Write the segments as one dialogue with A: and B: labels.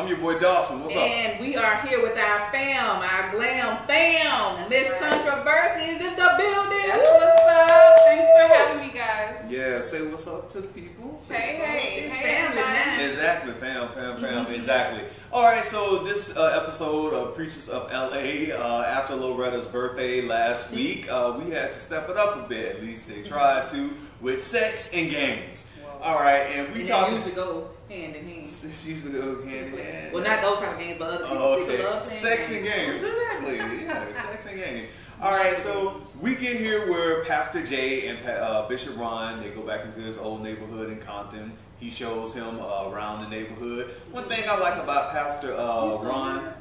A: I'm your boy Dawson. What's up?
B: And we are here with our fam, our glam fam. Miss Controversy is in the building.
C: That's what's up. Thanks for having me, guys.
A: Yeah, say what's up to the people.
C: Hey,
B: family now.
A: Exactly, fam. Exactly. All right, so this episode of Preachers of LA, after Loretta's birthday last week, we had to step it up a bit. At least they tried to, with sex and games. All right, and we talk.
B: Usually go hand in hand.
A: It's usually go hand in hand.
B: Well, not those kind of games, but other people love
A: sex and games. Exactly. Yeah, sex and games. All right, so we get here where Pastor Jay and Bishop Ron, they go back into his old neighborhood in Compton. He shows him around the neighborhood. One thing I like about Pastor Ron,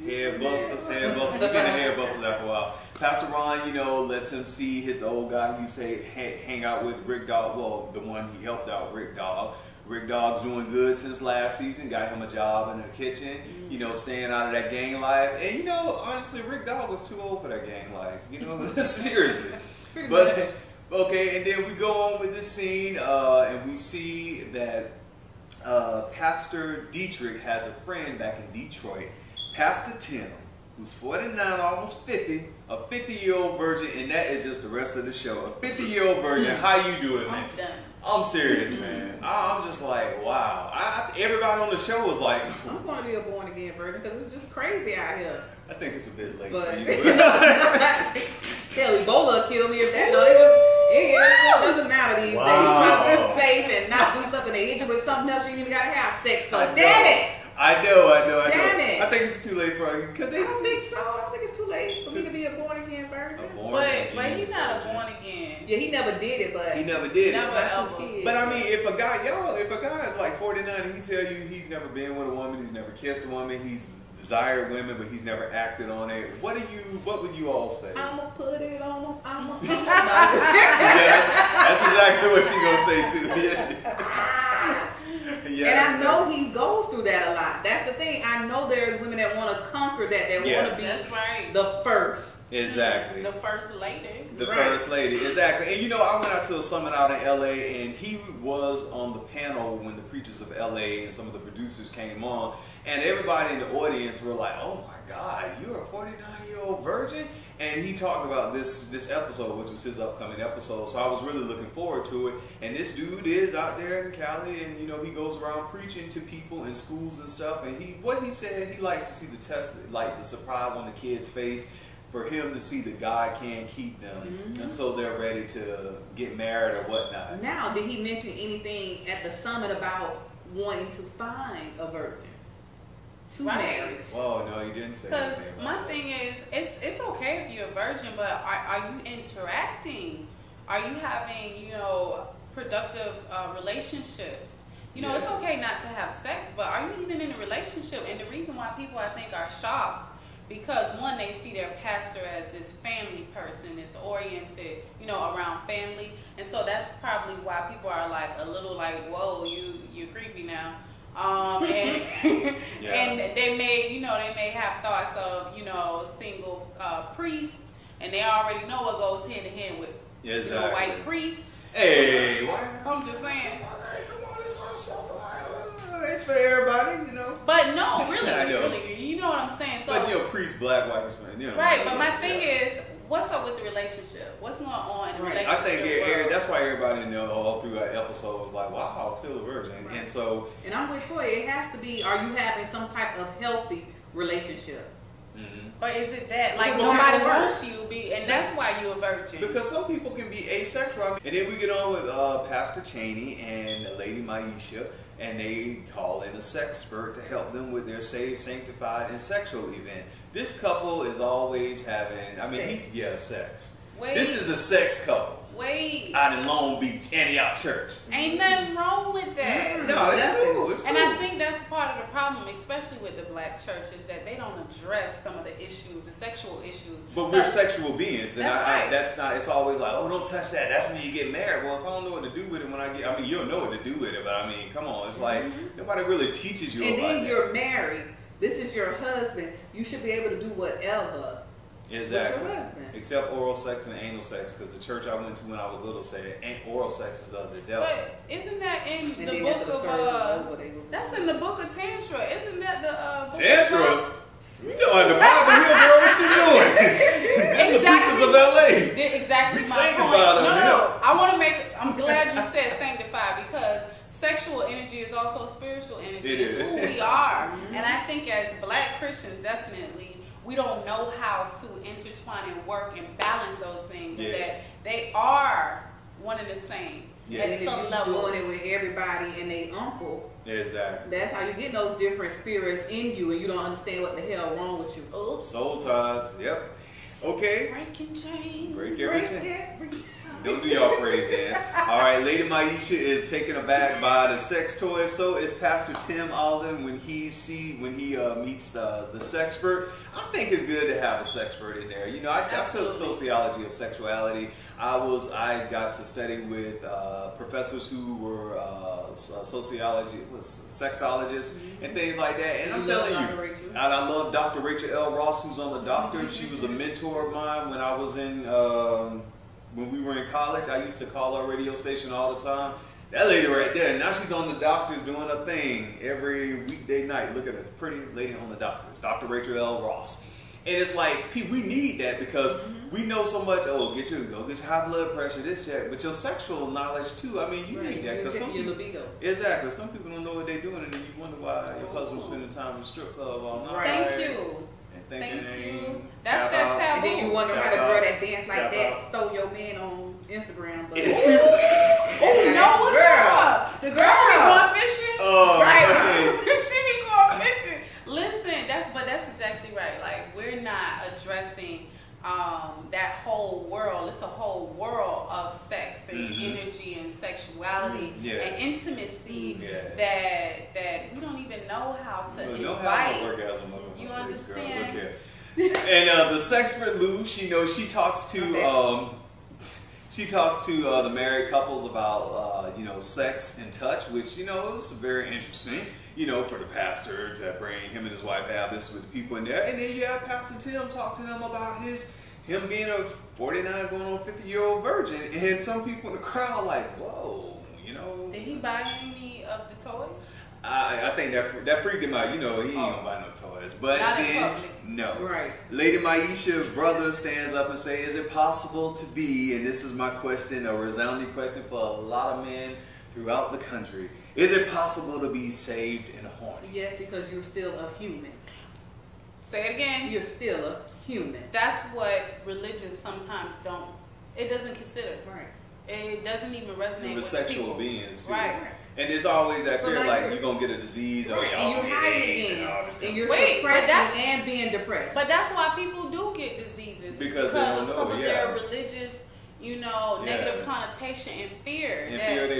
A: head busters. We've been the head busters after a while. Pastor Ron, you know, lets him see the old guy who say hang out with Rick Dog. Well, the one he helped out, Rick Dog. Rick Dog's doing good since last season. Got him a job in the kitchen. You know, staying out of that gang life. And you know, honestly, Rick Dog was too old for that gang life. You know, seriously. But okay, and then we go on with this scene, and we see that Pastor Dietrich has a friend back in Detroit, Pastor Tim, who's 49, almost 50, a 50-year-old virgin, and that is just the rest of the show. A 50-year-old virgin, how you doing, man?
B: I'm done.
A: I'm serious, man. I'm just like, wow. Everybody on the show was like,
B: I'm going to be a born-again virgin because it's just crazy out here.
A: I think it's a bit late
B: But
A: for you.
B: hell, Ebola killed me if that. No, it doesn't matter these days. You try to be safe and not do something. They hit you with something else you ain't even got to have sex for. Damn it!
A: I know.
B: Damn it.
A: I think it's too late for you.
B: I don't think so. I don't think it's too late for me to be a born-again virgin.
C: But he's not a born again.
B: Yeah, he never did it, but
A: he never did
C: never
A: it.
C: ever.
A: But I mean, if a guy is like 49 and he tell you he's never been with a woman, he's never kissed a woman, he's desired women, but he's never acted on it. What would you all say?
B: I'ma put it on.
A: That's exactly what she gonna say too. Yes,
B: and I know he goes through that a lot. That's the thing. I know there's women that want to conquer that. That want to be the first.
A: Exactly.
C: The first lady.
A: The first lady, exactly. And you know, I went out to a summit out in LA, and he was on the panel when the Preachers of LA and some of the producers came on, and everybody in the audience were like, "Oh my God, you're a 49-year-old virgin?" And he talked about this episode, which was his upcoming episode. So I was really looking forward to it. And this dude is out there in Cali, and you know, he goes around preaching to people in schools and stuff. And what he said, he likes to see the surprise on the kid's face, for him to see that God can keep them until they're ready to get married or whatnot.
B: Now, did he mention anything at the summit about wanting to find a virgin to marry?
A: Well, no, he didn't say anything.
C: Because my thing is, it's okay if you're a virgin, but are you interacting? Are you having, you know, productive relationships? You know, it's okay not to have sex, but are you even in a relationship? And the reason why people, I think, are shocked, because one, they see their pastor as this family person, it's oriented, you know, around family, and so that's probably why people are like a little like, whoa, you're creepy now, and and they may have thoughts of, you know, single priest, and they already know what goes hand in hand with you know, white priest.
A: Hey,
C: I'm just saying.
A: Come on, it's our show. It's for everybody, you know.
C: But no, really,
A: know.
C: really, you know what I'm saying. So,
A: but you know, priest, black, white, Hispanic, you know.
C: Right, but my thing is, what's up with the relationship? What's going on in the relationship?
A: I think that's why everybody, you know, all through that episode was like, wow, I'm still a virgin.
B: Right.
A: And so.
B: And I'm with Toya, it has to be, are you having some type of healthy relationship?
C: Or is it that, like, nobody wants you, and that's why you're a virgin?
A: Because some people can be asexual. I mean, and then we get on with Pastor Cheney and Lady Maisha, and they call in a sexpert to help them with their Saved, Sanctified, and Sexual event. This couple is always having, sex.
C: Wait.
A: This is the sex couple.
C: Wait.
A: Out in Long Beach, Antioch Church.
C: Ain't nothing wrong with that.
A: No, it's cool. It's cool.
C: And I think that's part of the problem, especially with the black church, is that they don't address some of the issues, the sexual issues.
A: But we're sexual beings, and
C: that's
A: not. It's always like, oh, don't touch that. That's when you get married. Well, if I don't know what to do with it you don't know what to do with it. But I mean, come on, it's like nobody really teaches you about that.
B: And then you're married. This is your husband. You should be able to do whatever.
A: Exactly.
B: with your husband.
A: Except oral sex and anal sex, because the church I went to when I was little said oral sex is of the devil.
C: But isn't that in the book of that's in the book of Tantra? Isn't that the book
A: Tantra? You talking about the Bible here, girl? What you doing? That's the preachers of LA.
C: Exactly.
A: We
C: my
A: sanctified
C: point.
A: them.
C: No. I want to make. I'm glad you said sanctified because sexual energy is also spiritual energy. It's who we are, and I think as Black Christians, definitely. We don't know how to intertwine and work and balance those things.
A: Yeah.
C: That they are one and the same at some level.
B: Doing it with everybody and they uncle.
A: Exactly.
B: That's how you get those different spirits in you, and you don't understand what the hell wrong with you.
C: Oops.
A: Soul ties. Yep. Okay.
C: Breaking chains.
A: Break every chain. Don't do y'all praise hands. All right, Lady Maisha is taken aback by the sex toys. So is Pastor Tim Alden when he meets the sexpert. I think it's good to have a sexpert in there. You know, I took sociology of sexuality. I got to study with professors who were sexologists and things like that. And I'm telling you, and I love Dr. Rachel L. Ross, who's on The Doctor. She was a mentor of mine when I was when we were in college. I used to call her radio station all the time. That lady right there, now she's on The Doctors doing a thing every weekday night. Look at a pretty lady on The Doctors, Dr. Rachel L. Ross. And it's like, we need that because we know so much. Oh, go get your high blood pressure, this, that. But your sexual knowledge too. I mean, you need that because exactly. Some people don't know what they're doing, and then you wonder why your husband's spending time in the strip club all night.
C: Thank you.
A: Thank you.
C: That's that taboo.
B: And then you wonder how the girl that dance like that stole your man on Instagram. But
C: what's up? The girl be going fishing. Right. She be going fishing. Listen, that's exactly right. Like, we're not addressing that whole world. It's a whole world of sex and energy and sexuality and intimacy that we don't even know how to invite.
A: Don't have no orgasm over
C: you understand?
A: Girl. Look here. And the sexpert Lou, she talks to the married couples about sex and touch, which is very interesting. For the pastor to bring him and his wife have this with people in there, and then you have Pastor Tim talk to them about him being a 49 going on 50-year-old virgin, and some people in the crowd like, whoa,
C: Did he buy any of the toys?
A: I think that freaked him out. He ain't gonna buy no toys. But
C: not
A: then,
C: in public.
A: No.
B: Right.
A: Lady Maisha's brother stands up and says, is it possible to be, and this is my question, a resounding question for a lot of men throughout the country, is it possible to be saved and horny?
B: Yes, because you're still a human.
C: Say it again.
B: You're still a human.
C: That's what religion sometimes it doesn't consider.
B: Right.
C: It doesn't even resonate with
A: sexual
C: people.
A: beings too.
C: Right.
A: And there's always that fear like you're going to get a disease or
B: and you're hiding and you're suppressing and being depressed.
C: But that's why people do get diseases. Because of some of their religious, negative connotation and fear.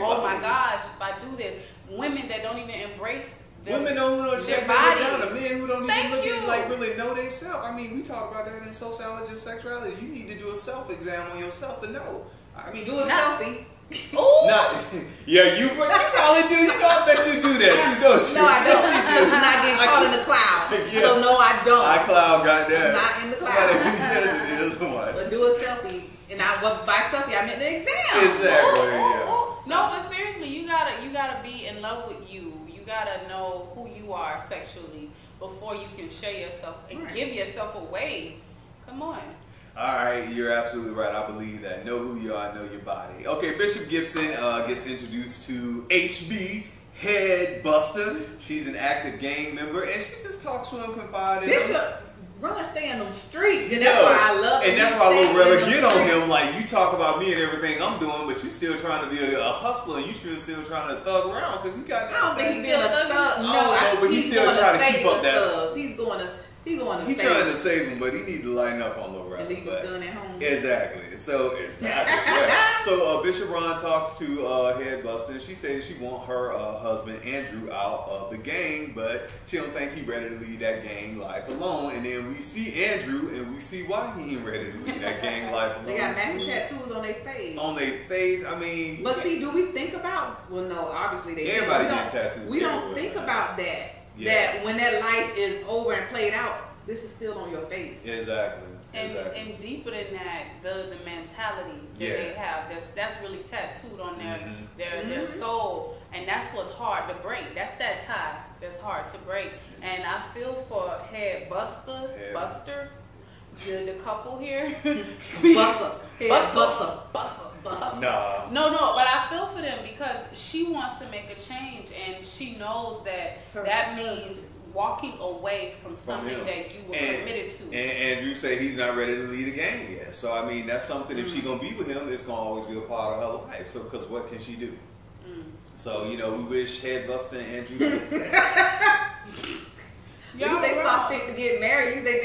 C: Oh my gosh, if I do this. Women that don't even embrace
A: women who don't check down, the men who don't even look at really know themselves. I mean, we talk about that in sociology of sexuality. You need to do a self-exam on yourself to know. I mean,
B: do a selfie.
A: You probably do. I bet you do that too, don't you?
B: No, I don't. I'm not getting caught in the cloud. So no, I don't.
A: iCloud got that.
B: Not in the cloud.
A: Somebody says it is.
B: But do a selfie. And by selfie, I meant the exam.
A: Exactly.
C: No, but seriously, you gotta be in love with you. You gotta know who you are sexually before you can share yourself and give yourself away. Come on.
A: All right, you're absolutely right. I believe that. Know who you are, know your body. Okay, Bishop Gibson gets introduced to HB, Head Buster. She's an active gang member, and she just talks to him, confiding.
B: Bishop, stay in them streets, and that's why I love him.
A: And that's why I would rather get on him. Like, you talk about me and everything I'm doing, but you still trying to be a hustler, and you still trying to thug around because he got that.
B: I don't think he's being a thug.
A: No, but he's still trying to keep up that.
B: He's
A: trying to save him, but he need to line up on the route.
B: Leave his gun at home.
A: Exactly. So Bishop Ron talks to Head Buster. She says she want her husband Andrew out of the gang, but she don't think he ready to leave that gang life alone. And then we see Andrew, and we see why he ain't ready to leave that gang life alone.
B: They got matching tattoos on their face.
A: On their face, I mean.
B: But see, do we think about? Well, no, obviously they.
A: Everybody gets tattoos.
B: We don't think about that. Yeah. That when that life is over and played out, this is still on your face.
A: Exactly.
C: And deeper than that, the mentality that they have, that's really tattooed on their soul, and that's what's hard to break. That's that tie that's hard to break. And I feel for Buster, the couple here. Buster. No, but I feel for them because she wants to make a change, and she knows that means walking away from something that you were committed to.
A: And you say he's not ready to lead a gang yet. So, I mean, that's something, if she's going to be with him, it's going to always be a part of her life. So, because what can she do? So, you know, we wish Buster and Andrew
B: Y'all they saw fit to get married. You think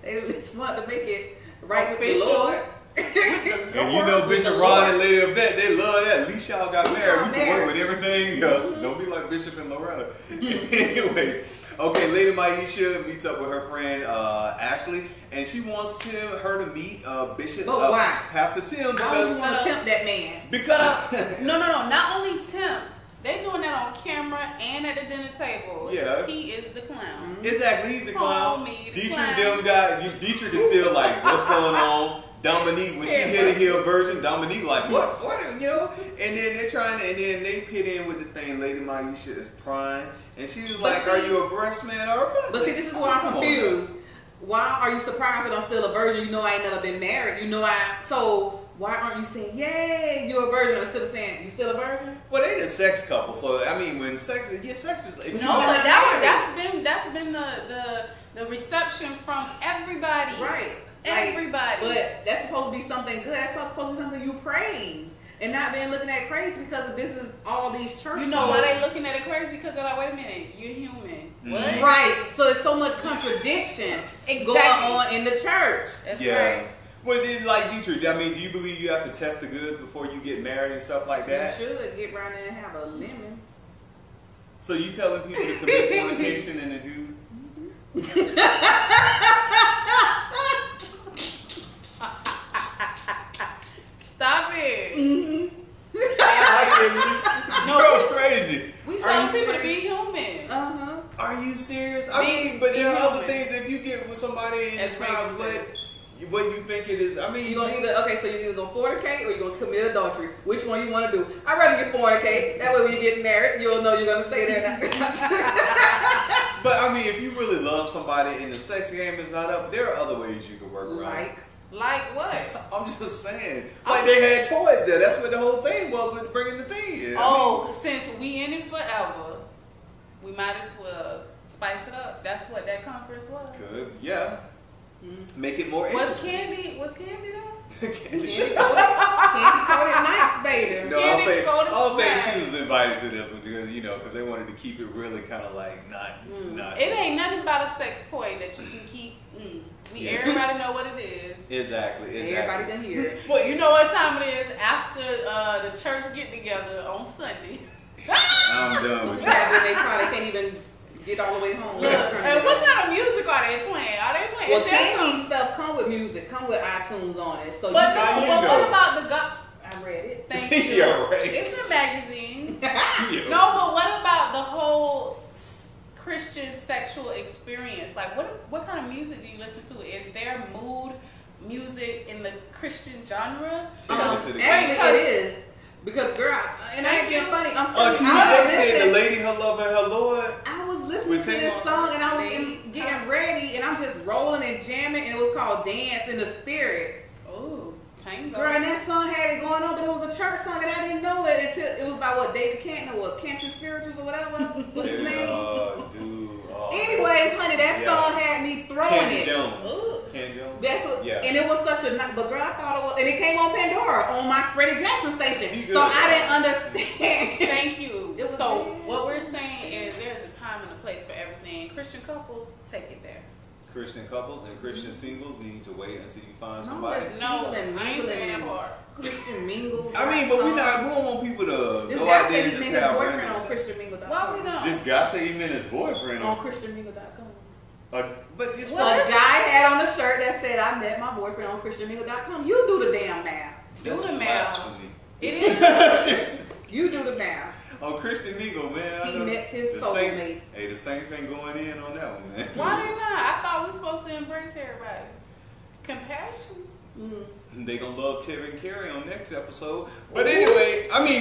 B: they smart to make it right with the Lord.
A: And you know Bishop Ron and Lady Yvette, they love that. At least y'all got married. We can work with everything else. Don't be like Bishop and Loretta. Anyway, okay, Lady Maisha meets up with her friend Ashley, and she wants her to meet Bishop Pastor Tim.
B: Because you want to tempt that man.
A: Because
C: no, not only tempt. They doing that on camera and at the dinner table.
A: Yeah.
C: He is the clown.
A: Exactly, he's the clown. Dietrich is still like, what's going on? Dominique, when she hit a hill version, Dominique like, what, you know? And then they're trying to, and then they pit in with the thing, Lady Maisha is crying, and she was like, are you a breast man or a butt?
B: But see, this is why I'm confused. Why are you surprised that I'm still a virgin? You know I ain't never been married. You know so why aren't you saying, yay, you're a virgin, instead of saying, you still a virgin?
A: Well, they a sex couple, so I mean, when sex is,
C: no, but that's been the reception from everybody.
B: Right.
C: Everybody.
B: But that's supposed to be something good. That's supposed to be something you praise. And not being looking at it crazy because this is all these church.
C: You know why they looking at it crazy? Because they're like, wait a minute, you're human. What?
B: Right. So there's so much contradiction going on in the church.
C: That's right.
A: Well, then, like Dietrich, I mean, do you believe you have to test the goods before you get married and stuff like that?
B: You should get around there and have a lemon.
A: So you telling people to commit fornication and to do?
C: Stop it.
A: No, you're crazy.
C: We tell people to be human.
A: Are you serious? I mean, but there are other things. If you get with somebody and it's not what you think it is, I mean,
B: you're gonna so you're either gonna fornicate or you're gonna commit adultery. Which one you want to do? I'd rather you fornicate. That way when you get married, you'll know you're gonna stay there.
A: But I mean, if you really love somebody and the sex game is not up, there are other ways you can work around.
C: Like what?
A: I'm just saying. Like they had toys there. That's what the whole thing was with bringing the thing in.
C: Since we in it forever, we might as well spice it up. That's what that conference was.
A: Good, yeah. Make it more interesting.
C: Was Candy there?
B: Candy coated nice, baby.
A: No, I don't think she was invited to this one because because they wanted to keep it really kind of like not.
C: It ain't nothing about a sex toy that you can keep. Everybody know what it is.
A: Exactly.
B: Everybody can hear it.
C: Well, you know what time it is after the church get together on Sunday.
A: I'm done with you.
B: They probably can't even get all the way home.
C: And what kind of music are they playing? Are they playing?
B: Well, Candy stuff come with music, come with iTunes on it. So
C: what about the
B: I read it.
C: Thank you. It's in magazines. No, but what about the whole Christian sexual experience? Like, what kind of music do you listen to? Is there mood music in the Christian genre?
B: Actually, it is. Because, girl, and I ain't being funny, I'm telling you,
A: I said the lady, her love, and her Lord.
B: I was listening to this song, and I was getting ready, and I'm just rolling and jamming, and it was called Dance in the Spirit.
C: Ooh, tango.
B: Girl, and that song had it going on, but it was a church song, and I didn't know it until it was by David Canton, or Canton Spirituals, or whatever. What's his name? Anyways, honey, that song had me throwing it.
A: Ken Jones.
B: That's what, and it was such a, but girl, I thought it was, and it came on Pandora on my Freddie Jackson station. So I didn't understand.
C: Thank you. So what we're saying is there's a time and a place for everything. Christian couples, take it there.
A: Christian couples and Christian singles need to wait until you find somebody.
C: No, I ain't saying that part.
B: Christian mingle.
A: I mean, but we don't want people to go out there and just have
B: boyfriend on ChristianMingle.com.
C: Why we don't?
A: This guy said he met his boyfriend
B: on ChristianMingle.com.
A: But it's
B: a guy had on the shirt that said, "I met my boyfriend on ChristianMingle.com." You do the damn math.
A: That's
C: do the
A: math.
C: It is.
B: You do the math.
A: on Christian Mingle, man.
B: He met his soulmate.
A: Hey, the Saints ain't going in on that one, man.
C: Why they not? I thought we were supposed to embrace everybody. Compassion.
A: They gonna love Terry and Carrie on next episode. But anyway, I mean,